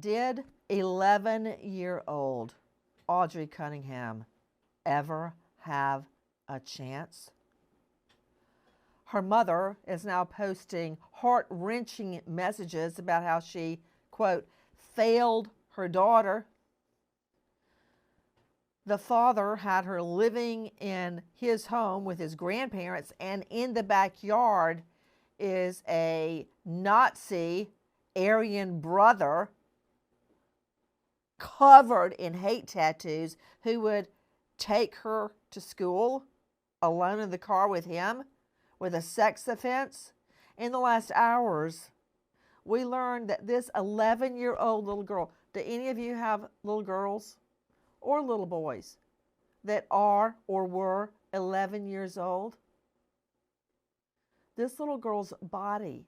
Did 11-year-old Audrii Cunningham ever have a chance? Her mother is now posting heart-wrenching messages about how she, quote, failed her daughter. The father had her living in his home with his grandparents, and in the backyard is a Nazi Aryan brother covered in hate tattoos who would take her to school alone in the car with him with a sex offense. In the last hours, we learned that this 11-year-old little girl, do any of you have little girls or little boys that are or were 11 years old? This little girl's body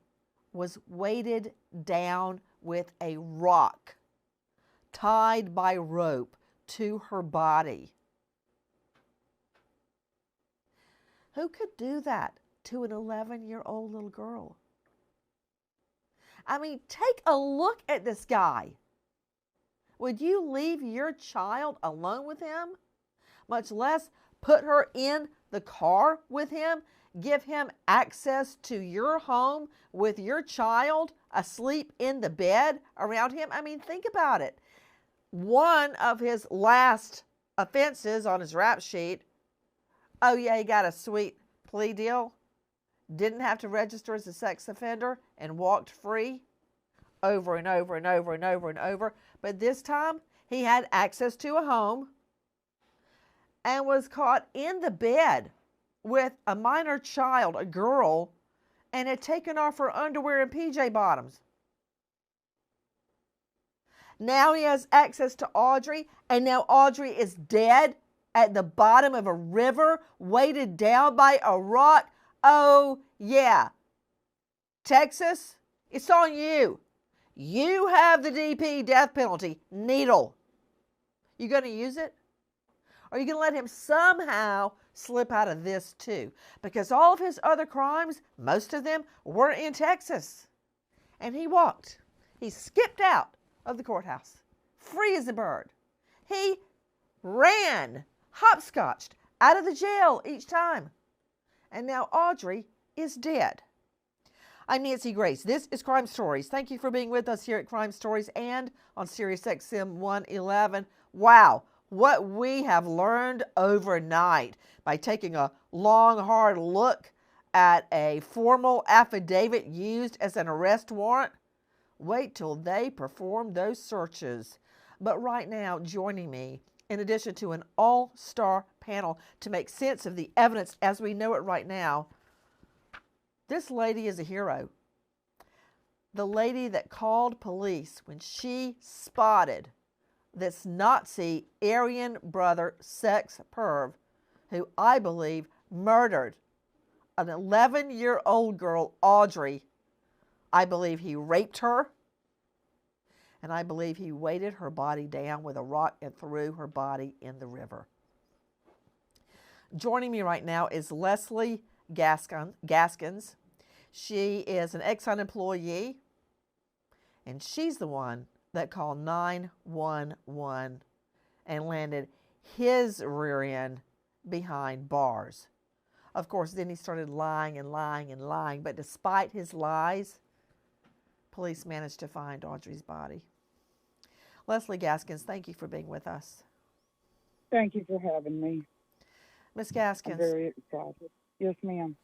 was weighted down with a rock, tied by rope to her body. Who could do that to an 11-year-old little girl? I mean, take a look at this guy. Would you leave your child alone with him? Much less put her in the car with him, give him access to your home with your child asleep in the bed around him? I mean, think about it. One of his last offenses on his rap sheet, oh yeah, he got a sweet plea deal, didn't have to register as a sex offender, and walked free over and over and over and over and over. But this time, he had access to a home and was caught in the bed with a minor child, a girl, and had taken off her underwear and PJ bottoms. Now he has access to Audrii, and now Audrii is dead at the bottom of a river, weighted down by a rock. Oh, yeah. Texas, it's on you. You have the DP, death penalty, needle. You going to use it? Or are you going to let him somehow slip out of this too? Because all of his other crimes, most of them, were in Texas. And he walked. He skipped out of the courthouse, free as a bird. He ran, hopscotched out of the jail each time. And now Audrii is dead. I'm Nancy Grace. This is Crime Stories. Thank you for being with us here at Crime Stories and on SiriusXM 111. Wow, what we have learned overnight by taking a long, hard look at a formal affidavit used as an arrest warrant. Wait till they perform those searches. But right now, joining me, in addition to an all-star panel to make sense of the evidence as we know it right now, this lady is a hero. The lady that called police when she spotted this Nazi Aryan brother sex perv who I believe murdered an 11-year-old girl, Audrii. I believe he raped her, and I believe he weighted her body down with a rock and threw her body in the river. Joining me right now is Leslie Gaskins. She is an Exxon employee, and she's the one that called 911 and landed his rear end behind bars. Of course, then he started lying and lying and lying, but despite his lies, police managed to find Audrii's body. Leslie Gaskins, thank you for being with us. Thank you for having me. Ms. Gaskins. I'm very excited. Yes, ma'am.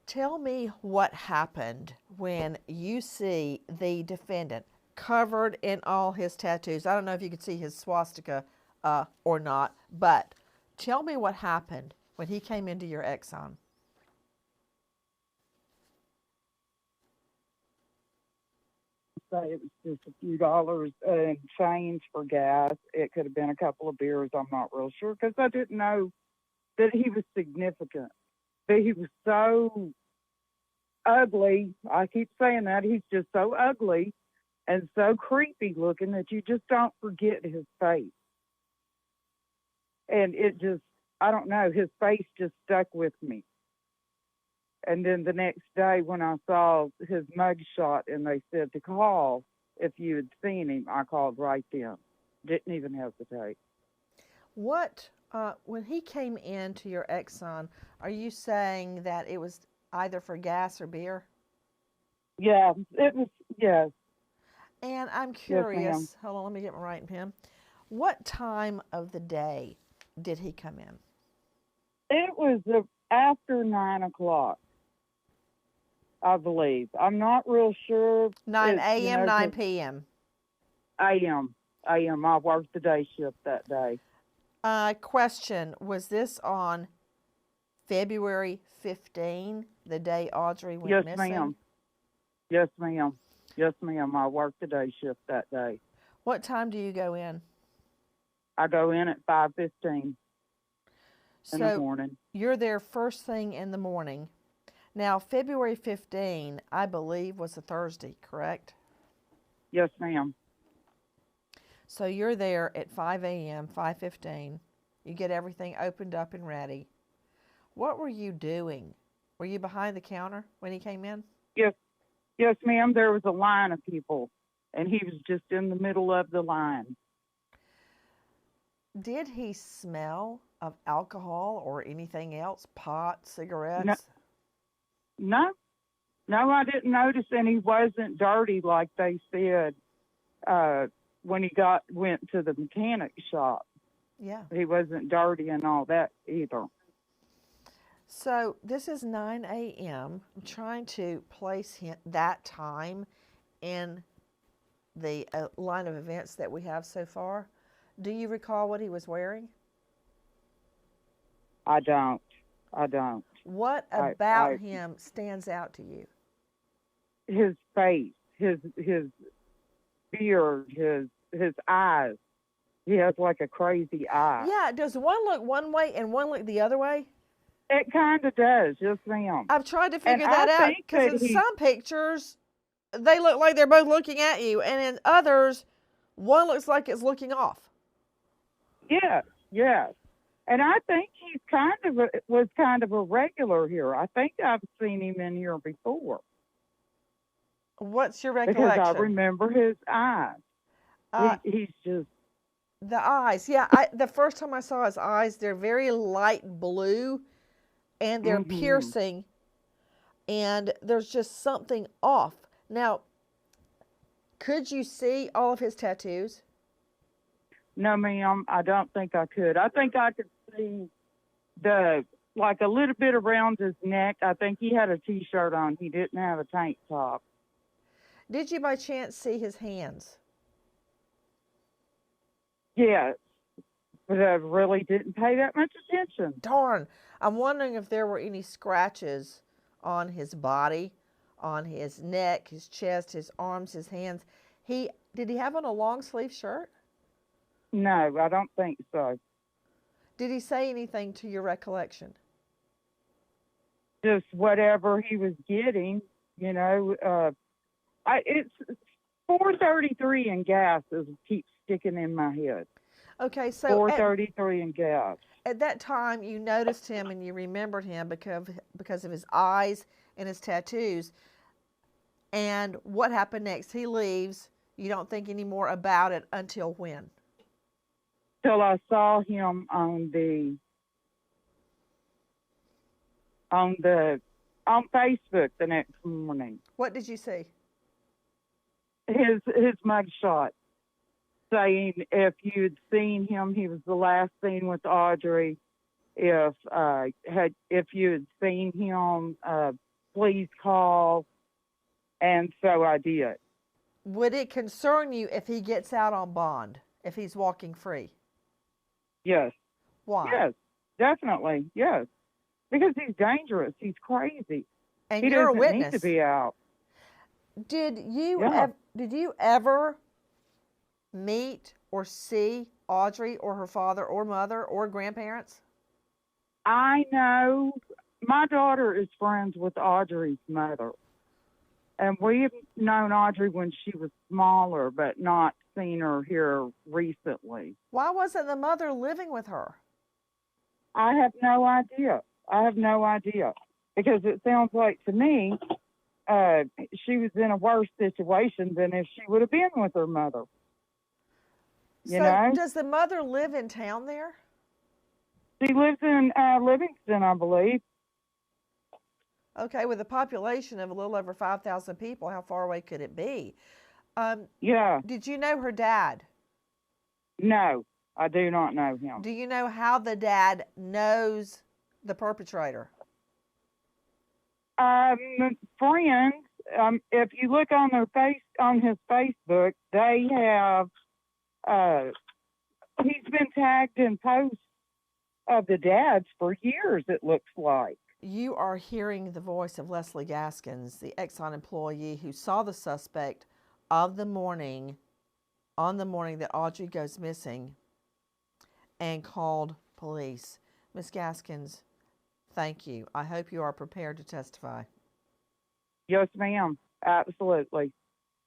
Tell me what happened when you see the defendant covered in all his tattoos. I don't know if you could see his swastika or not, but tell me what happened when he came into your Exxon. Say it was just a few dollars and change for gas. It could have been a couple of beers. I'm not real sure because I didn't know that he was significant. That he was so ugly. I keep saying that. He's just so ugly and so creepy looking that you just don't forget his face. And it just, I don't know, his face just stuck with me. And then the next day when I saw his mugshot and they said to call, if you had seen him, I called right then. Didn't even hesitate. What, when he came into your Exxon, are you saying that it was either for gas or beer? Yeah, it was, yes, And I'm yes, ma'am. curious, hold on, let me get my writing pen. What time of the day did he come in? It was after 9 o'clock, I believe. I'm not real sure. 9 It, a.m., 9 p.m. a.m. a.m. I worked the day shift that day. Question, was this on February 15, the day Audrii went Yes, missing? ma'am. Yes, ma'am. Yes, ma'am. I worked the day shift that day. What time do you go in? I go in at 5:15 in the So morning. you're there first thing in the morning. Now, February 15, I believe, was a Thursday, correct? Yes, ma'am. So you're there at 5 a.m., 5:15. You get everything opened up and ready. What were you doing? Were you behind the counter when he came in? Yes, yes, ma'am. There was a line of people, and he was just in the middle of the line. Did he smell of alcohol or anything else? Pot, cigarettes? No, no, I didn't notice, and he wasn't dirty like they said when he went to the mechanic shop. Yeah. He wasn't dirty and all that either. So this is 9 a.m. I'm trying to place that time in the line of events that we have so far. Do you recall what he was wearing? I don't. What about him stands out to you? His face, his beard, his eyes. He has like a crazy eye. Yeah, does one look one way and one look the other way? It kind of does, yes, ma'am. I've tried to figure that out because in some pictures, they look like they're both looking at you, and in others, one looks like it's looking off. Yes, yes. And I think he's was kind of a regular here. I think I've seen him in here before. What's your recollection? Because I remember his eyes. He's just... The eyes, yeah. The first time I saw his eyes, they're very light blue, and they're piercing, and there's just something off. Now, could you see all of his tattoos? No, ma'am, I don't think I could. I think I could see like a little bit around his neck. I think he had a T-shirt on. He didn't have a tank top. Did you by chance see his hands? Yes, but I really didn't pay that much attention. Darn. I'm wondering if there were any scratches on his body, on his neck, his chest, his arms, his hands. Did he have on a long sleeve shirt? No, I don't think so. Did he say anything to your recollection? Just whatever he was getting, you know. It's 433 in gas keeps sticking in my head. Okay, so 433 in gas. At that time, you noticed him and you remembered him because of his eyes and his tattoos. And what happened next? He leaves. You don't think any more about it until when? Till I saw him on Facebook the next morning. What did you see? His mugshot saying if you'd seen him, he was the last seen with Audrii. If you had seen him, please call. And so I did. Would it concern you if he gets out on bond, if he's walking free? Yes. Why? Yes, definitely. Yes, because he's dangerous. He's crazy. And he you're a doesn't witness. need to be out. Did you ever meet or see Audrii or her father or mother or grandparents? I know my daughter is friends with Audrii's mother. And we've known Audrii when she was smaller, but not seen her here recently. Why wasn't the mother living with her? I have no idea. Because it sounds like to me, she was in a worse situation than if she would have been with her mother. You know? Does the mother live in town there? She lives in Livingston, I believe. Okay, with a population of a little over 5,000 people, how far away could it be? Yeah. Did you know her dad? No, I do not know him. Do you know how the dad knows the perpetrator? Friends. If you look on his Facebook, they have. He's been tagged in posts of the dads for years. It looks like. You are hearing the voice of Leslie Gaskins, the Exxon employee who saw the suspect on the morning that Audrii goes missing and called police. Miss Gaskins, thank you. I hope you are prepared to testify. Yes, ma'am. Absolutely.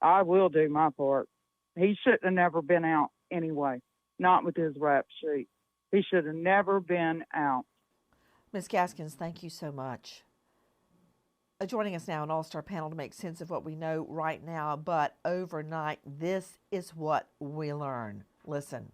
I will do my part. He shouldn't have never been out anyway, not with his rap sheet. He should have never been out. Ms. Gaskins, thank you so much. Joining us now, an all-star panel to make sense of what we know right now, but overnight, this is what we learn. Listen.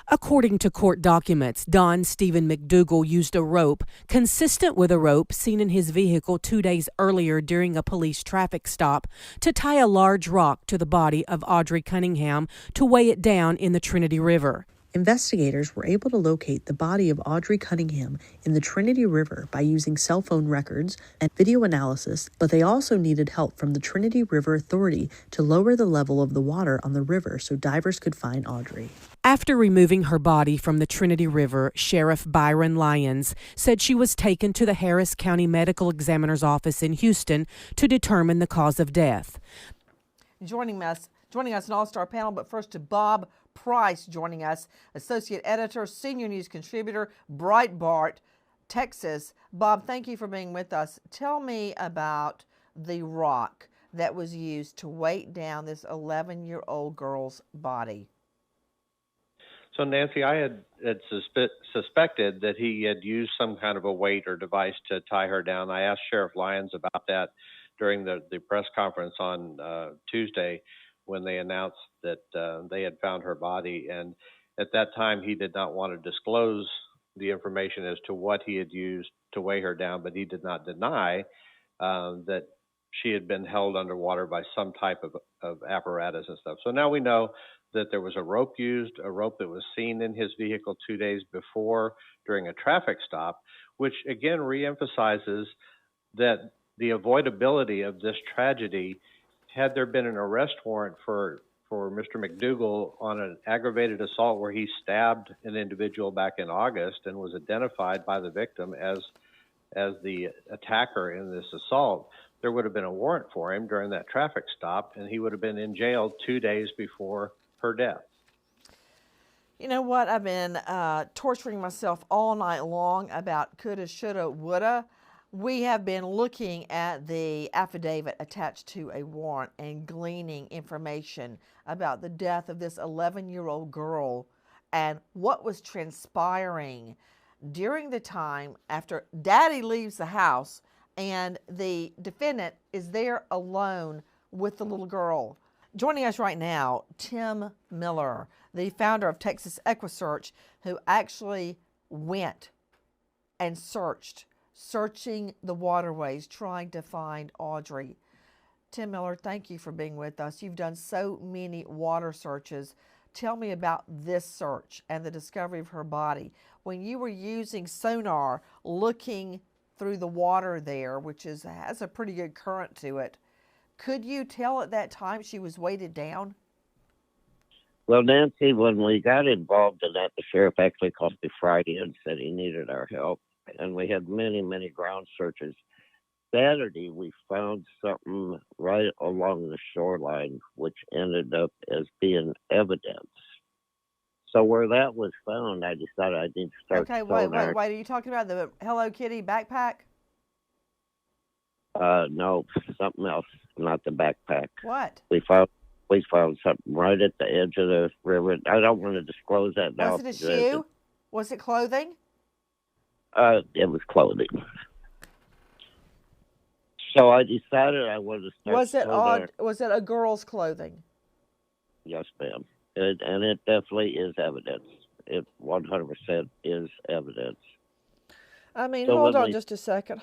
According to court documents, Don Steven McDougal used a rope consistent with a rope seen in his vehicle 2 days earlier during a police traffic stop to tie a large rock to the body of Audrii Cunningham to weigh it down in the Trinity River. Investigators were able to locate the body of Audrii Cunningham in the Trinity River by using cell phone records and video analysis, but they also needed help from the Trinity River Authority to lower the level of the water on the river so divers could find Audrii. After removing her body from the Trinity River, Sheriff Byron Lyons said she was taken to the Harris County Medical Examiner's office in Houston to determine the cause of death. Joining us an all-star panel, but first to Bob Price joining us, Associate Editor, Senior News Contributor, Breitbart, Texas. Bob, thank you for being with us. Tell me about the rock that was used to weight down this 11-year-old girl's body. So, Nancy, I had suspected that he had used some kind of a weight or device to tie her down. I asked Sheriff Lyons about that during the press conference on Tuesday when they announced that they had found her body. And at that time, he did not want to disclose the information as to what he had used to weigh her down, but he did not deny that she had been held underwater by some type of apparatus and stuff. So now we know that there was a rope used, a rope that was seen in his vehicle 2 days before during a traffic stop, which again reemphasizes that the avoidability of this tragedy, had there been an arrest warrant for Mr. McDougal on an aggravated assault where he stabbed an individual back in August and was identified by the victim as the attacker in this assault, there would have been a warrant for him during that traffic stop, and he would have been in jail 2 days before her death. You know what? I've been torturing myself all night long about coulda, shoulda, woulda. We have been looking at the affidavit attached to a warrant and gleaning information about the death of this 11-year-old girl and what was transpiring during the time after Daddy leaves the house and the defendant is there alone with the little girl. Joining us right now, Tim Miller, the founder of Texas EquiSearch, who actually went and searching the waterways, trying to find Audrii. Tim Miller, thank you for being with us. You've done so many water searches. Tell me about this search and the discovery of her body. When you were using sonar, looking through the water there, which has a pretty good current to it, could you tell at that time she was weighted down? Well, Nancy, when we got involved in that, the sheriff actually called me Friday and said he needed our help. And we had many, many ground searches. Saturday, we found something right along the shoreline, which ended up as being evidence. So where that was found, I decided I need to start Okay, sonar. wait. Are you talking about the Hello Kitty backpack? No, something else, not the backpack. What? We found something right at the edge of the river. I don't want to disclose that now. Was it a shoe? Was it clothing? It was clothing. So I decided I wanted to start. Was it a girl's clothing? Yes, ma'am. And it definitely is evidence. It 100% is evidence. I mean, So hold on just a second.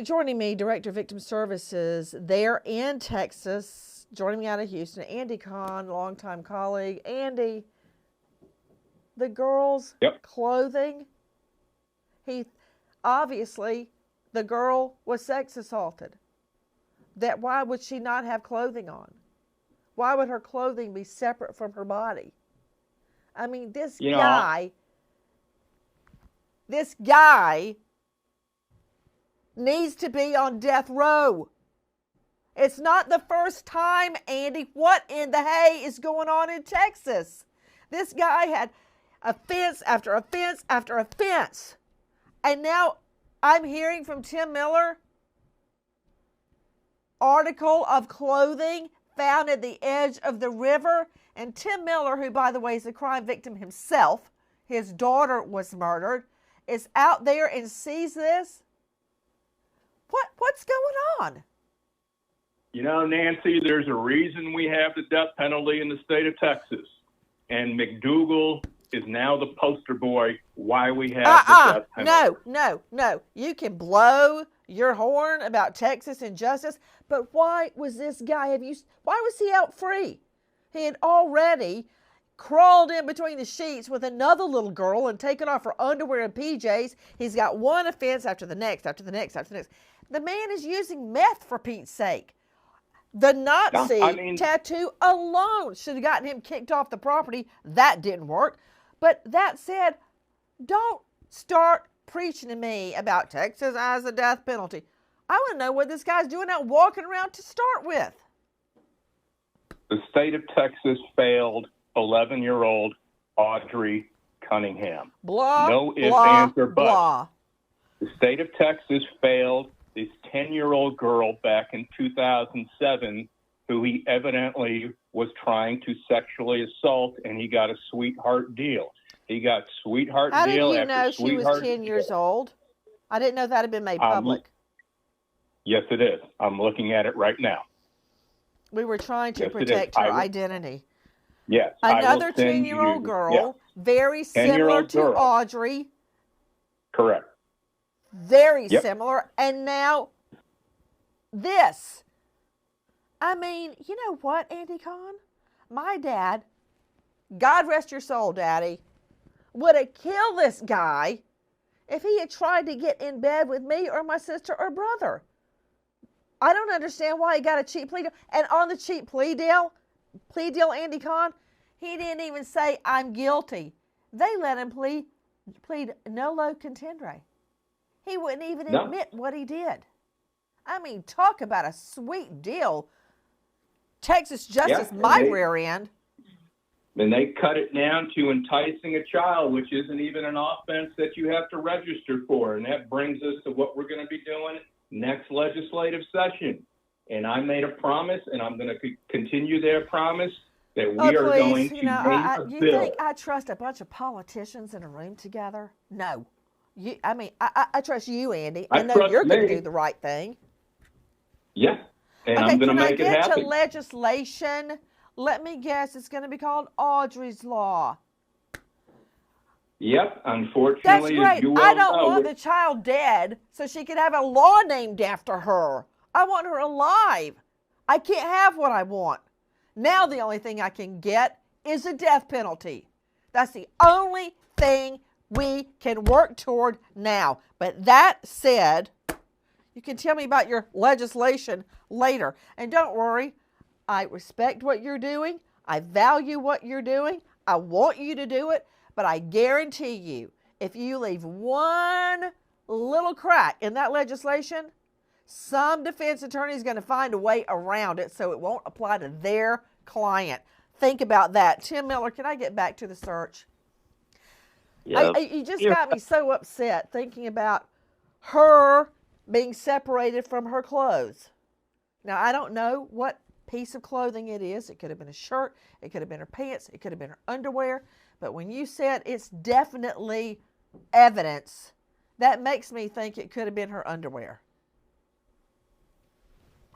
Joining me, Director of Victim Services there in Texas, joining me out of Houston, Andy Kahn, longtime colleague. Andy, the girl's clothing, obviously the girl was sex assaulted. Why would she not have clothing on? Why would her clothing be separate from her body? I mean, this guy needs to be on death row. It's not the first time, Andy. What in the hay is going on in Texas? This guy had offense after offense after offense. And now I'm hearing from Tim Miller, article of clothing found at the edge of the river. And Tim Miller, who, by the way, is a crime victim himself, his daughter was murdered, is out there and sees this. What's going on? You know, Nancy, there's a reason we have the death penalty in the state of Texas. And McDougal is now the poster boy why we have the death penalty. No. You can blow your horn about Texas injustice, but why was this guy, why was he out free? He had already crawled in between the sheets with another little girl and taken off her underwear and PJs. He's got one offense after the next, after the next, after the next. The man is using meth, for Pete's sake. The Nazi tattoo alone should have gotten him kicked off the property. That didn't work. But that said, don't start preaching to me about Texas as a death penalty. I want to know what this guy's doing out walking around to start with. The state of Texas failed 11-year-old Audrii Cunningham. Blah, no ifs, blah, ands, or buts. blah. The state of Texas failed this 10-year-old girl back in 2007 who he evidently was trying to sexually assault, and he got a sweetheart deal. He got sweetheart How deal did you know after she was 10 years old? I didn't know that had been made public. Yes, it is. I'm looking at it right now. We were trying to protect her identity. Yes. Another 10-year-old girl, very similar to Audrii. Correct. Very similar. And now this. I mean, you know what, Andy Kahn? My dad, God rest your soul, Daddy, would have killed this guy if he had tried to get in bed with me or my sister or brother. I don't understand why he got a cheap plea deal. And on the cheap plea deal, Andy Kahn, he didn't even say, I'm guilty. They let him plead nolo contendere. He wouldn't even admit what he did. I mean, talk about a sweet deal. Texas justice, rear end. And they cut it down to enticing a child, which isn't even an offense that you have to register for. And that brings us to what we're going to be doing next legislative session. And I made a promise, and I'm going to continue their promise, that we are going to make a you bill. Think I trust a bunch of politicians in a room together? No. I trust you, Andy. I know you're going to do the right thing. Yeah, and I'm going to make it happen. Can I get to legislation? Let me guess, it's going to be called Audrii's Law. Yep, unfortunately, that's great. as you well I don't know, want the child dead so she could have a law named after her. I want her alive. I can't have what I want. Now the only thing I can get is a death penalty. That's the only thing we can work toward now. But that said, you can tell me about your legislation later. And don't worry, I respect what you're doing. I value what you're doing. I want you to do it. But I guarantee you, if you leave one little crack in that legislation, some defense attorney is going to find a way around it so it won't apply to their client. Think about that. Tim Miller, can I get back to the search? Yep. You just got me so upset thinking about her being separated from her clothes. Now, I don't know what piece of clothing it is. It could have been a shirt. It could have been her pants. It could have been her underwear. But when you said it's definitely evidence, That makes me think it could have been her underwear.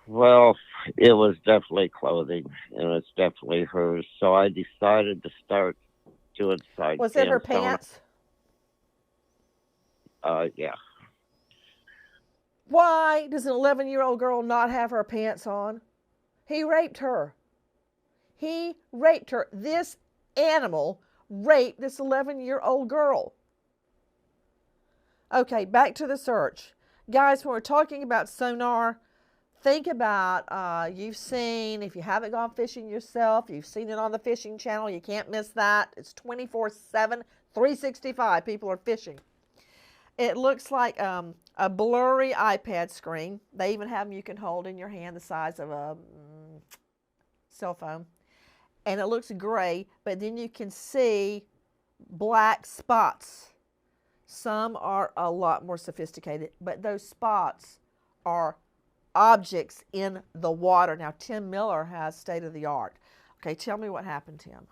Well, it was definitely clothing, and it's definitely hers. So I decided to start doing side Was it her cam sonar. pants? Yeah. Why does an 11-year-old girl not have her pants on? He raped her. He raped her. This animal raped this 11-year-old girl. Okay, back to the search. Guys, when we're talking about sonar, think about you've seen, if you haven't gone fishing yourself, you've seen it on the fishing channel. You can't miss that. It's 24/7, 365. People are fishing. It looks like a blurry iPad screen. They even have them you can hold in your hand the size of a cell phone. And it looks gray, but then you can see black spots. Some are a lot more sophisticated, but those spots are objects in the water. Now, Tim Miller has state of the art. Okay, tell me what happened, Tim.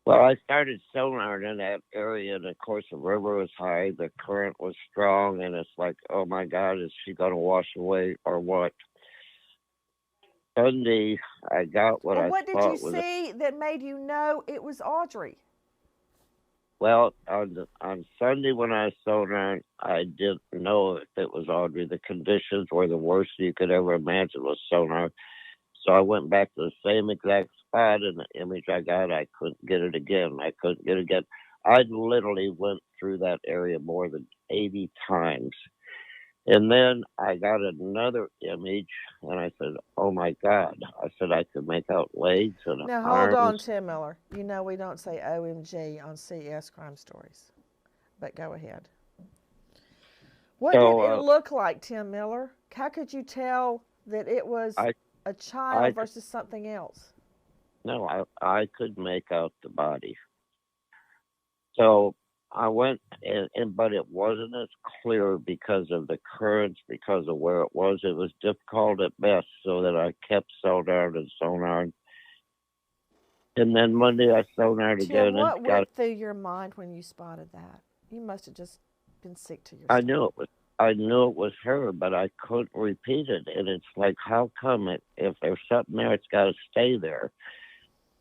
Well, I started sonar in that area, and of course the river was high, the current was strong, and it's like, oh my God, is she going to wash away or what? Sunday, I got what Well, I what did thought you was. see that made you know it was Audrii? Well, on Sunday when I sonar, I didn't know if it was Audrii. The conditions were the worst you could ever imagine with sonar. So I went back to the same exact spot, and the image I got, I couldn't get it again. I literally went through that area more than 80 times. And then I got another image, and I said, oh my God. I said I could make out legs and Now, hold arms. on, Tim Miller. You know we don't say OMG on CES Crime Stories, but go ahead. What did it look like, Tim Miller? How could you tell that it was a child versus something else? No, I could make out the body. So I went, but it wasn't as clear because of the currents, because of where it was. It was difficult at best, so that I kept sonar. And then Monday I sonared again. Tim, what went through your mind when you spotted that? You must have just been sick to yourself. I knew it was her, but I couldn't repeat it. And it's like, how come if there's something there, it's got to stay there.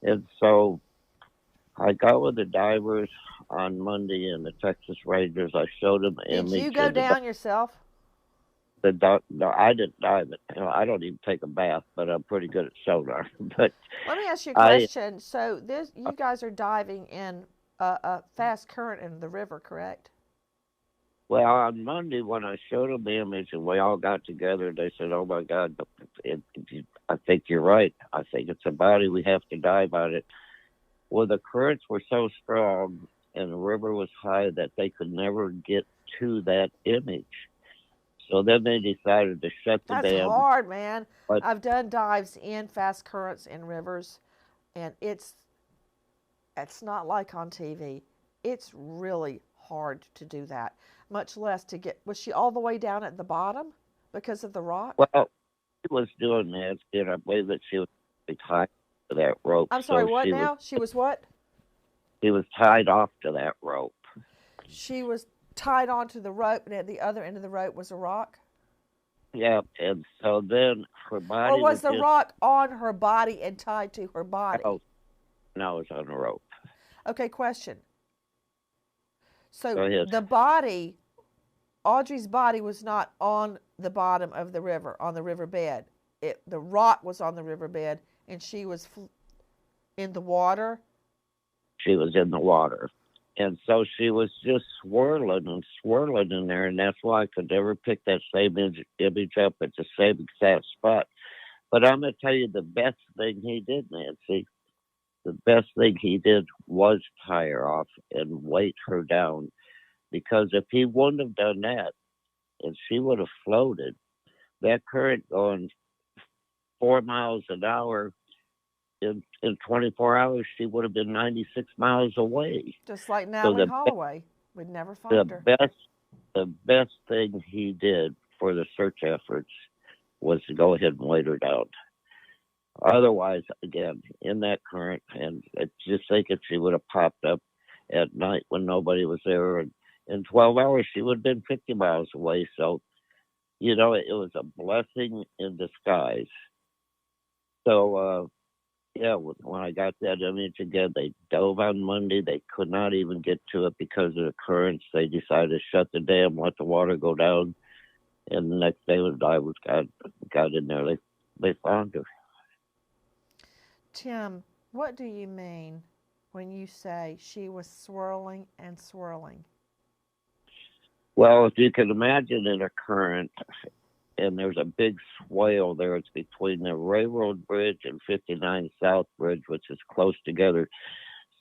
And so I got with the divers on Monday and the Texas Rangers. I showed them the image. Did you go down yourself? No, I didn't dive it. I don't even take a bath, but I'm pretty good at sonar. But let me ask you a question. So you guys are diving in a fast current in the river, correct? Well, on Monday when I showed them the image and we all got together, they said, "Oh my God, I think you're right. I think it's a body. We have to dive on it." Well, the currents were so strong and the river was high that they could never get to that image. So then they decided to shut the dam. That's hard, man. I've done dives in fast currents in rivers, and it's not like on TV. It's really hard to do that, much less to get. Was she all the way down at the bottom because of the rock? Well, she was doing that, and I believe that she was tied to that rope. I'm sorry, what now? She was what? She was tied off to that rope. She was tied onto the rope, and at the other end of the rope was a rock? Yeah, and so then her body. Or was the rock on her body and tied to her body? No, it was on the rope. Okay, question. So Go ahead. the body, Audrii's body was not on the bottom of the river, on the riverbed. The rock was on the riverbed, and she was in the water? She was in the water. And so she was just swirling in there, and that's why I could never pick that same image up at the same exact spot. But I'm going to tell you the best thing he did, Nancy. The best thing he did was tie her off and weight her down. Because if he wouldn't have done that, and she would have floated, that current going 4 miles an hour, in 24 hours, she would have been 96 miles away. Just like Natalie Holloway. We'd never find her. The best thing he did for the search efforts was to go ahead and weight her down. Otherwise, again, in that current, and just think if she would have popped up at night when nobody was there, and In 12 hours, she would have been 50 miles away. So, you know, it was a blessing in disguise. So, yeah, when I got that image again, they dove on Monday. They could not even get to it because of the currents. They decided to shut the dam, let the water go down. And the next day when I got in there, they found her. Tim, what do you mean when you say she was swirling and swirling? Well, if you can imagine in a current, and there's a big swale there. It's between the Railroad Bridge and 59 South Bridge, which is close together.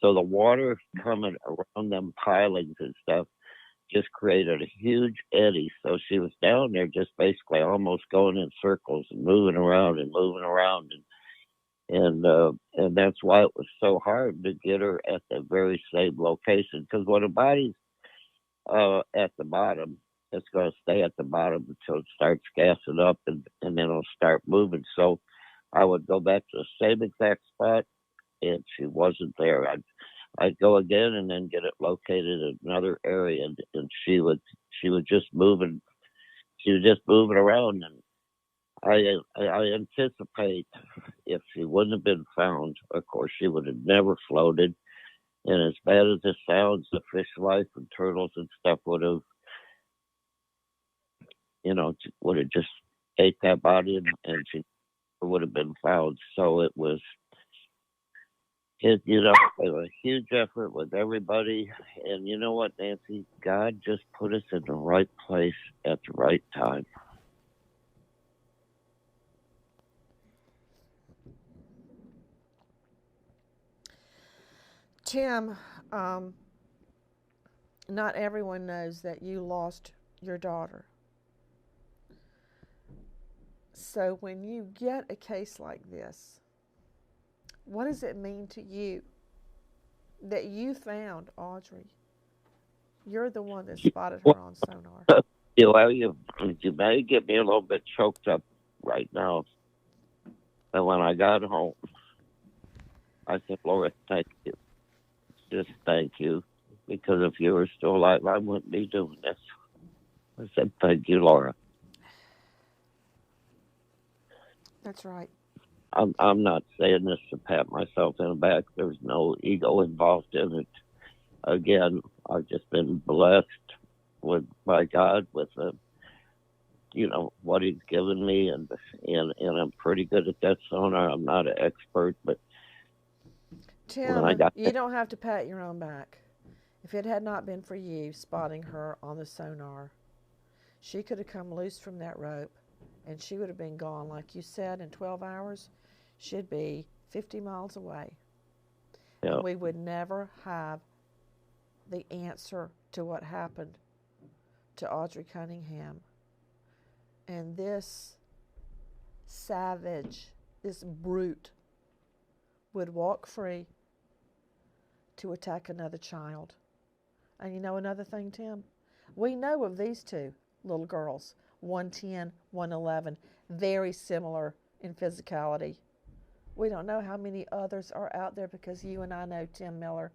So the water coming around them pilings and stuff just created a huge eddy. So she was down there just basically almost going in circles and moving around and moving around. And that's why it was so hard to get her at the very same location. Because when a body's at the bottom, it's going to stay at the bottom until it starts gassing up, and then it'll start moving. So I would go back to the same exact spot, and she wasn't there. I'd go again and then get it located in another area, and she was just moving. She was just moving around, and I anticipate if she wouldn't have been found, of course, she would have never floated. And as bad as it sounds, the fish life and turtles and stuff would have, you know, would have just ate that body, and she would have been found. So it was a huge effort with everybody. And you know what, Nancy? God just put us in the right place at the right time. Tim, not everyone knows that you lost your daughter. So when you get a case like this, what does it mean to you that you found Audrii? You're the one that spotted her on sonar. You may get me a little bit choked up right now. But when I got home, I said, Laura, thank you. Just thank you. Because if you were still alive, I wouldn't be doing this. I said, thank you, Laura. That's right. I'm not saying this to pat myself in the back. There's no ego involved in it. Again, I've just been blessed by God with what He's given me, and I'm pretty good at that sonar. I'm not an expert, but Tim, you don't have to pat your own back. If it had not been for you spotting her on the sonar, she could have come loose from that rope, and she would have been gone. Like you said, in 12 hours, she'd be 50 miles away. Yeah. And we would never have the answer to what happened to Audrii Cunningham. And this savage, this brute, would walk free to attack another child. And you know another thing, Tim? We know of these two little girls, 110, 111, very similar in physicality. We don't know how many others are out there, because you and I know, Tim Miller,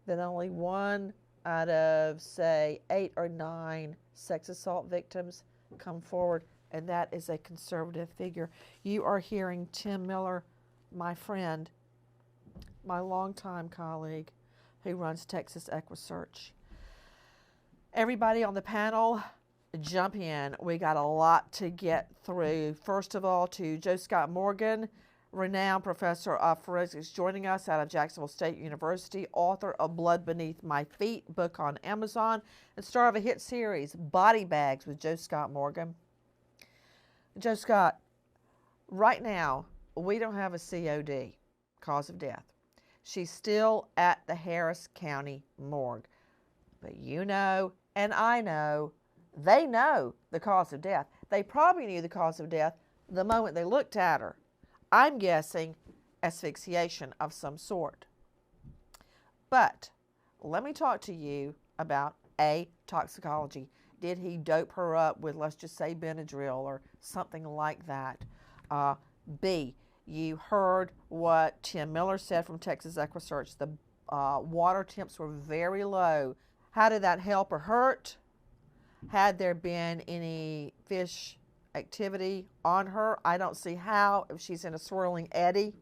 that only one out of, say, 8 or 9 sex assault victims come forward, and that is a conservative figure. You are hearing Tim Miller, my friend, my longtime colleague who runs Texas EquiSearch. Everybody on the panel, jump in. We got a lot to get through. First of all, to Joe Scott Morgan, renowned professor of forensics, joining us out of Jacksonville State University, author of Blood Beneath My Feet, book on Amazon, and star of a hit series, Body Bags, with Joe Scott Morgan. Joe Scott, right now, we don't have a COD, cause of death. She's still at the Harris County morgue. But you know, and I know, they know the cause of death. They probably knew the cause of death the moment they looked at her. I'm guessing asphyxiation of some sort. But let me talk to you about A, toxicology. Did he dope her up with, let's just say, Benadryl or something like that? B, you heard what Tim Miller said from Texas EquiSearch. The water temps were very low. How did that help or hurt? Had there been any fish activity on her? I don't see how if she's in a swirling eddy.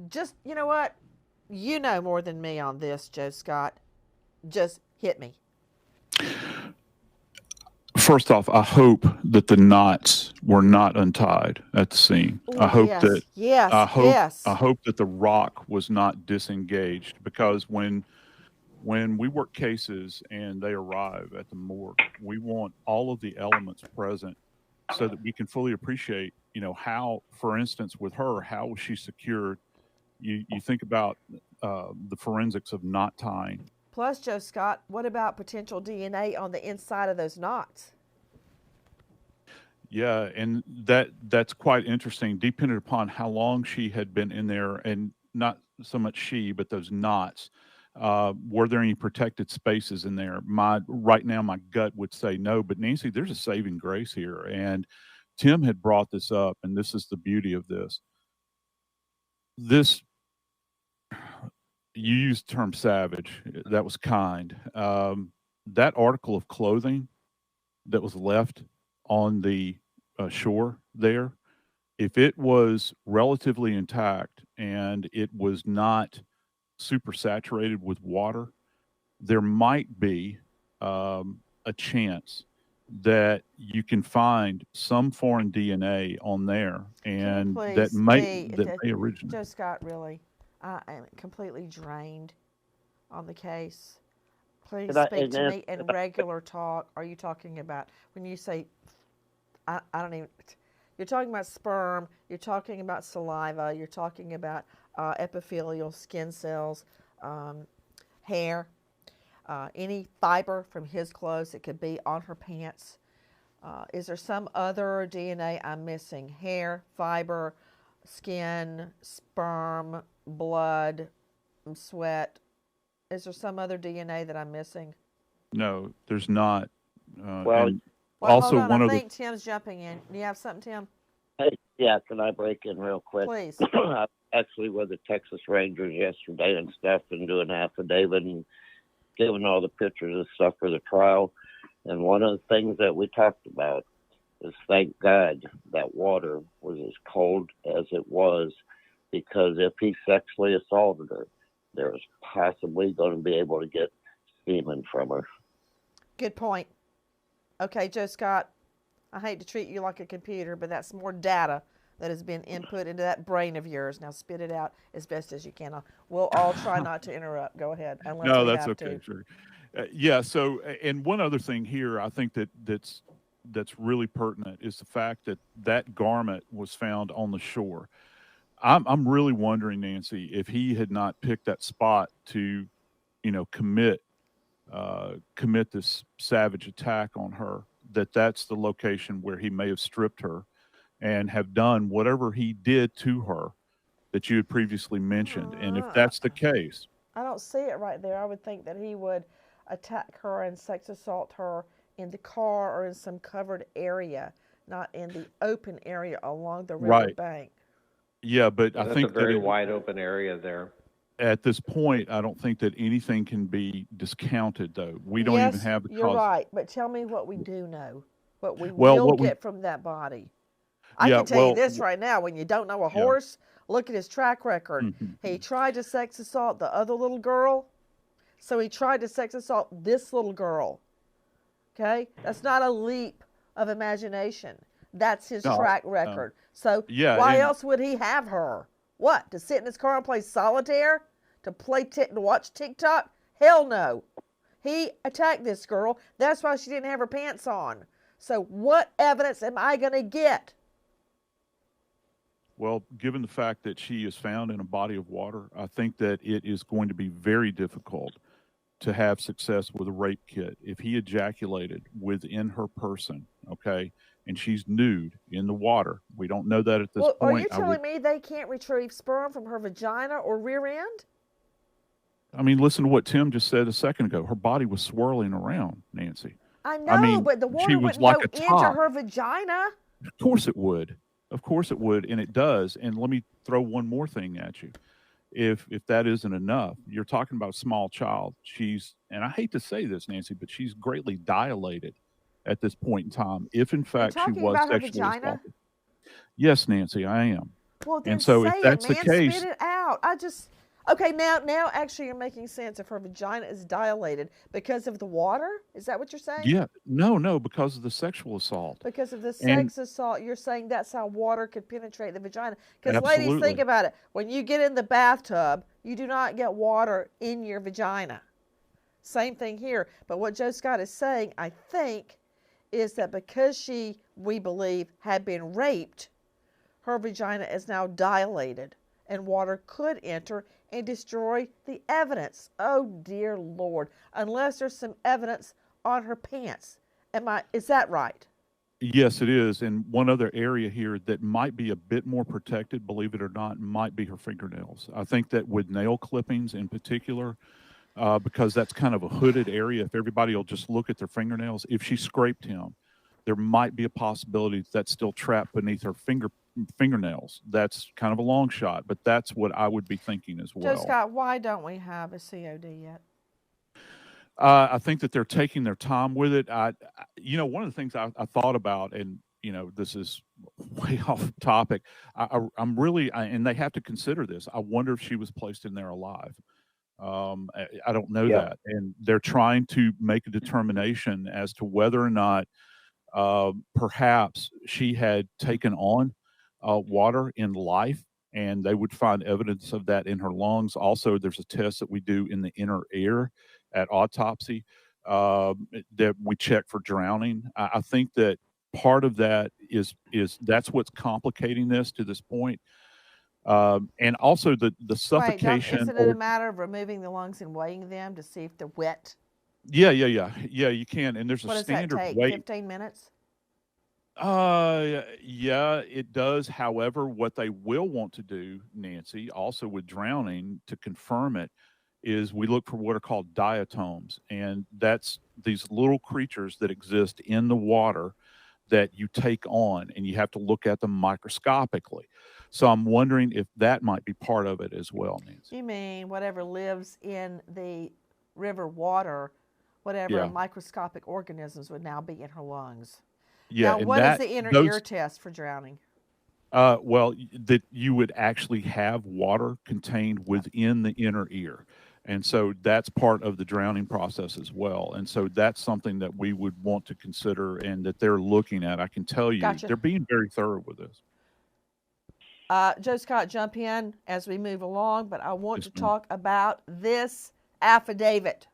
Just, you know what? You know more than me on this, Joe Scott. Just hit me. First off, I hope that the knots were not untied at the scene. Ooh, I hope yes, that yes, I hope yes. I hope that the rock was not disengaged, because when we work cases and they arrive at the morgue, we want all of the elements present so that we can fully appreciate, how, for instance, with her, how was she secured? You think about the forensics of knot tying. Plus, Joe Scott, what about potential DNA on the inside of those knots? Yeah, and that's quite interesting, depending upon how long she had been in there, and not so much she, but those knots. Were there any protected spaces in there? Right now, my gut would say no, but Nancy, there's a saving grace here, and Tim had brought this up, and this is the beauty of this. You used the term savage. That was kind. That article of clothing that was left on the shore there, if it was relatively intact and it was not super saturated with water, there might be a chance that you can find some foreign DNA on there, and that may originate. Joe Scott, really, I am completely drained on the case. Please speak to me in regular talk. Are you talking about, when you say, I don't even, you're talking about sperm, you're talking about saliva, you're talking about epithelial skin cells, hair, any fiber from his clothes that could be on her pants. Is there some other DNA I'm missing? Hair, fiber, skin, sperm, blood, sweat. Is there some other DNA that I'm missing? No, there's not. Well, also, hold on. I think Tim's jumping in. Do you have something, Tim? Yeah, can I break in real quick? Please. I actually with the Texas Rangers yesterday and stuff, and doing an affidavit and giving all the pictures and stuff for the trial. And one of the things that we talked about is, thank God that water was as cold as it was, because if he sexually assaulted her, there's possibly going to be able to get semen from her. Good point. Okay, Joe Scott, I hate to treat you like a computer, but that's more data that has been input into that brain of yours. Now spit it out as best as you can. We'll all try not to interrupt. Go ahead. No, that's okay. Sure. Yeah. So, and one other thing here, I think that's really pertinent is the fact that garment was found on the shore. I'm really wondering, Nancy, if he had not picked that spot to, commit this savage attack on her, that's the location where he may have stripped her and have done whatever he did to her that you had previously mentioned. And if that's the case, I don't see it right there. I would think that he would attack her and sex assault her in the car or in some covered area, not in the open area along the river bank. Yeah, but I think that's a very wide open area there. At this point, I don't think that anything can be discounted, though. We don't even have the cause. You're right, but tell me what we do know, what we will get from that body. I can tell you this right now, when you don't know a horse, look at his track record. Mm-hmm. He tried to sex assault the other little girl, so he tried to sex assault this little girl. Okay? That's not a leap of imagination. That's his track record. So why else would he have her? What, to sit in his car and play solitaire? To watch TikTok? Hell no. He attacked this girl. That's why she didn't have her pants on. So what evidence am I going to get? Well, given the fact that she is found in a body of water, I think that it is going to be very difficult to have success with a rape kit. If he ejaculated within her person, okay, and she's nude in the water, we don't know that at this point. Are you telling me they can't retrieve sperm from her vagina or rear end? I mean, listen to what Tim just said a second ago. Her body was swirling around, Nancy. I know, but the water wouldn't go into her vagina. Of course it would. Of course it would, and it does. And let me throw one more thing at you. if that isn't enough. You're talking about a small child. She's, and I hate to say this, Nancy, but she's greatly dilated at this point in time, if in You're fact she talking was about her sexually vagina? assaulted. Yes, Nancy, I am. Well, then And so if say it, that's the man. Spit case, it out. Okay, now actually you're making sense. If her vagina is dilated because of the water, is that what you're saying? yeah, no, because of the sexual assault. Because of the And sex assault, you're saying that's how water could penetrate the vagina. Because ladies, think absolutely. about it. When you get in the bathtub, you do not get water in your vagina. Same thing here. But what Joe Scott is saying, I think, is that because she, we believe, had been raped, her vagina is now dilated and water could enter and destroy the evidence. Oh dear Lord. Unless there's some evidence on her pants. Is that right? Yes, it is. And one other area here that might be a bit more protected, believe it or not, might be her fingernails. I think that with nail clippings in particular, because that's kind of a hooded area, if everybody will just look at their fingernails, if she scraped him, there might be a possibility that's still trapped beneath her fingernails. That's kind of a long shot, but that's what I would be thinking as Joe well. Scott, why don't we have a COD yet? I think that they're taking their time with it. One of the things I thought about, and this is way off topic. I'm really, and they have to consider this. I wonder if she was placed in there alive. I don't know Yeah. that, and they're trying to make a determination as to whether or not perhaps she had taken on water in life, and they would find evidence of that in her lungs. Also, there's a test that we do in the inner ear at autopsy that we check for drowning. I think that part of that is that's what's complicating this to this point. And also the Wait, suffocation. isn't it a matter of removing the lungs and weighing them to see if they're wet? Yeah. You can, and there's What a does that standard take? weight. 15 minutes? Yeah, it does. However, what they will want to do, Nancy, also with drowning to confirm it, is we look for what are called diatoms, and that's these little creatures that exist in the water that you take on, and you have to look at them microscopically. So I'm wondering if that might be part of it as well, Nancy. You mean whatever lives in the river water, whatever Yeah. microscopic organisms would now be in her lungs? Yeah, Now, and what is the inner ear test for drowning? well, that you would actually have water contained within the inner ear. And so that's part of the drowning process as well. And so that's something that we would want to consider and that they're looking at. I can tell you, Gotcha. they're being very thorough with this. Joe Scott, jump in as we move along, but I want Yes, to ma'am. talk about this affidavit.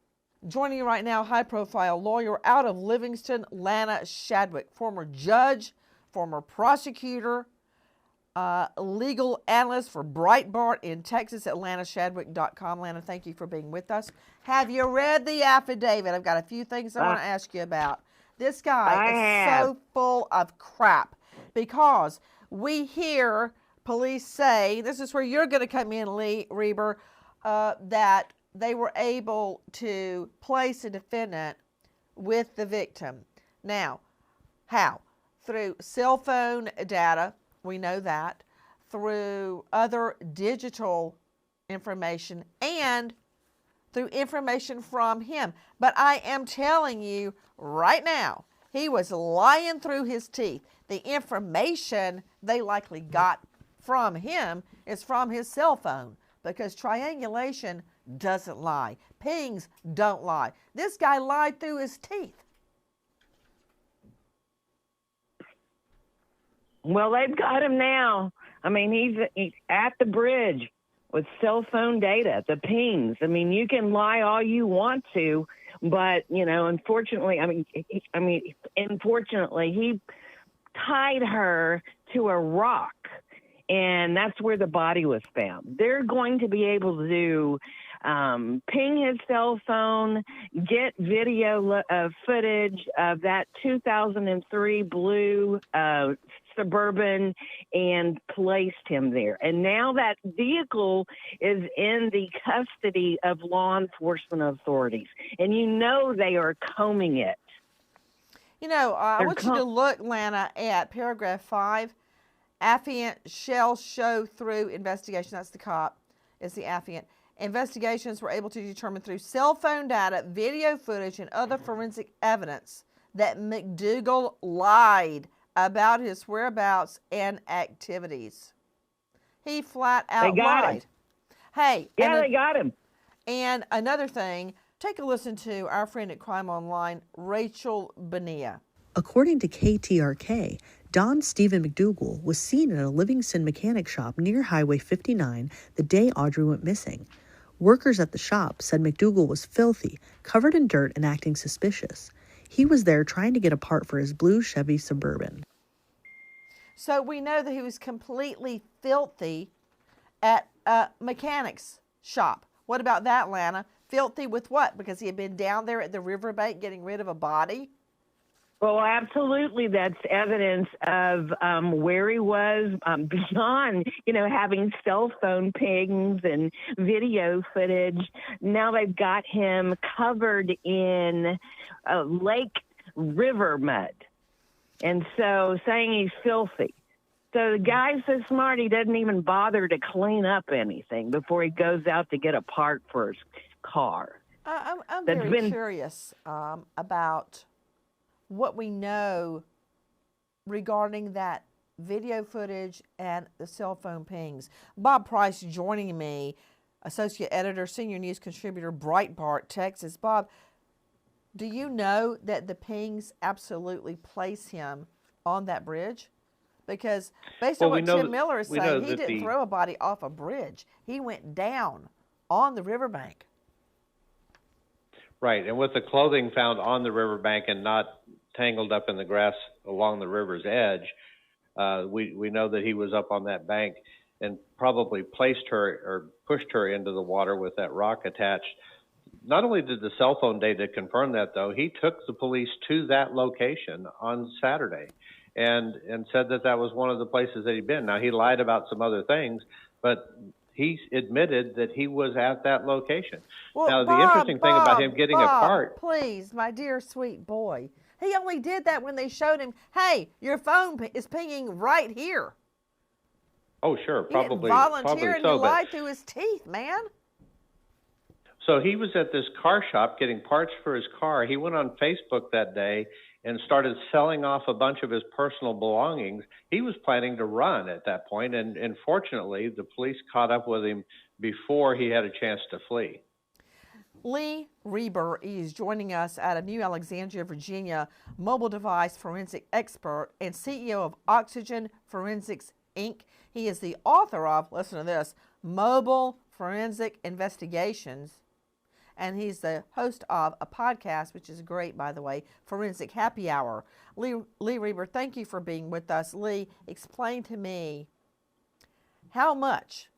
Joining you right now, high-profile lawyer out of Livingston, Lana Shadwick, former judge, former prosecutor, legal analyst for Breitbart in Texas at lanashadwick.com. Lana, thank you for being with us. Have you read the affidavit? I've got a few things I want to ask you about. This guy is so full of crap because we hear police say, this is where you're going to come in, Lee Reber, that they were able to place a defendant with the victim. Now, how? Through cell phone data, we know that, through other digital information, and through information from him. But I am telling you right now, he was lying through his teeth. The information they likely got from him is from his cell phone, because triangulation doesn't lie. Pings don't lie. This guy lied through his teeth. Well, they've got him now. I mean, he's at the bridge with cell phone data, the pings. I mean, you can lie all you want to, but unfortunately, unfortunately, he tied her to a rock, and that's where the body was found. They're going to be able to ping his cell phone, get video footage of that 2003 blue Suburban, and placed him there. And now that vehicle is in the custody of law enforcement authorities. And they are combing it. I want you to look, Lana, at paragraph 5. Affiant shall show through investigation, that's the cop, is the affiant. Investigations were able to determine through cell phone data, video footage, and other forensic evidence that McDougal lied about his whereabouts and activities. He flat out lied. Hey, yeah, they got him. And another thing, take a listen to our friend at Crime Online, Rachel Bonilla. According to KTRK, Don Steven McDougal was seen at a Livingston mechanic shop near Highway 59 the day Audrii went missing. Workers at the shop said McDougal was filthy, covered in dirt, and acting suspicious. He was there trying to get a part for his blue Chevy Suburban. So we know that he was completely filthy at a mechanic's shop. What about that, Lana? Filthy with what? Because he had been down there at the riverbank getting rid of a body? Well, absolutely. That's evidence of where he was beyond, having cell phone pings and video footage. Now they've got him covered in lake river mud. And so saying he's filthy. So the guy's so smart, he doesn't even bother to clean up anything before he goes out to get a part for his car. I'm very curious about what we know regarding that video footage and the cell phone pings. Bob Price joining me, associate editor, senior news contributor, Breitbart, Texas. Bob, do you know that the pings absolutely place him on that bridge? Because based on what Tim Miller is saying, he didn't throw a body off a bridge. He went down on the riverbank. Right, and with the clothing found on the riverbank and not tangled up in the grass along the river's edge, we know that he was up on that bank and probably placed her or pushed her into the water with that rock attached. Not only did the cell phone data confirm that, though, he took the police to that location on Saturday and said that that was one of the places that he'd been. Now, he lied about some other things, but he admitted that he was at that location. Well, now, the interesting thing about him getting a part... Please, my dear sweet boy. He only did that when they showed him, hey, your phone is pinging right here. Oh, sure, probably. He didn't volunteer and so, he lied through his teeth, man. So he was at this car shop getting parts for his car. He went on Facebook that day and started selling off a bunch of his personal belongings. He was planning to run at that point, and fortunately, the police caught up with him before he had a chance to flee. Lee Reber is joining us out of New Alexandria, Virginia, mobile device forensic expert and CEO of Oxygen Forensics, Inc. He is the author of, listen to this, Mobile Forensic Investigations, and he's the host of a podcast, which is great, by the way, Forensic Happy Hour. Lee Reber, thank you for being with us. Lee, explain to me, how much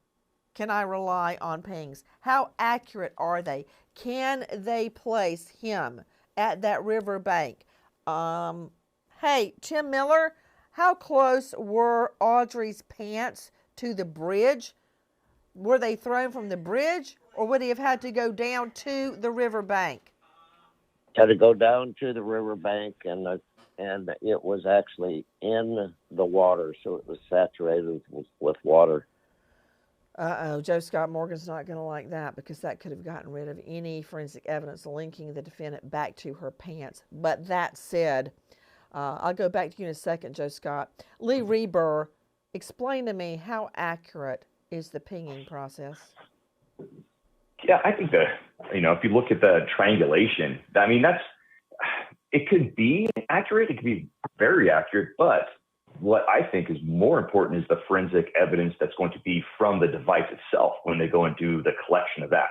can I rely on pings? How accurate are they? Can they place him at that river bank? Hey, Tim Miller, how close were Audrii's pants to the bridge? Were they thrown from the bridge, or would he have had to go down to the river bank? Had to go down to the river bank, and it was actually in the water, so it was saturated with water. Joe Scott Morgan's not going to like that, because that could have gotten rid of any forensic evidence linking the defendant back to her pants. But that said, I'll go back to you in a second, Joe Scott. Lee Reber, explain to me, how accurate is the pinging process? Yeah, I think if you look at the triangulation, it could be accurate, it could be very accurate, but what I think is more important is the forensic evidence that's going to be from the device itself when they go and do the collection of that.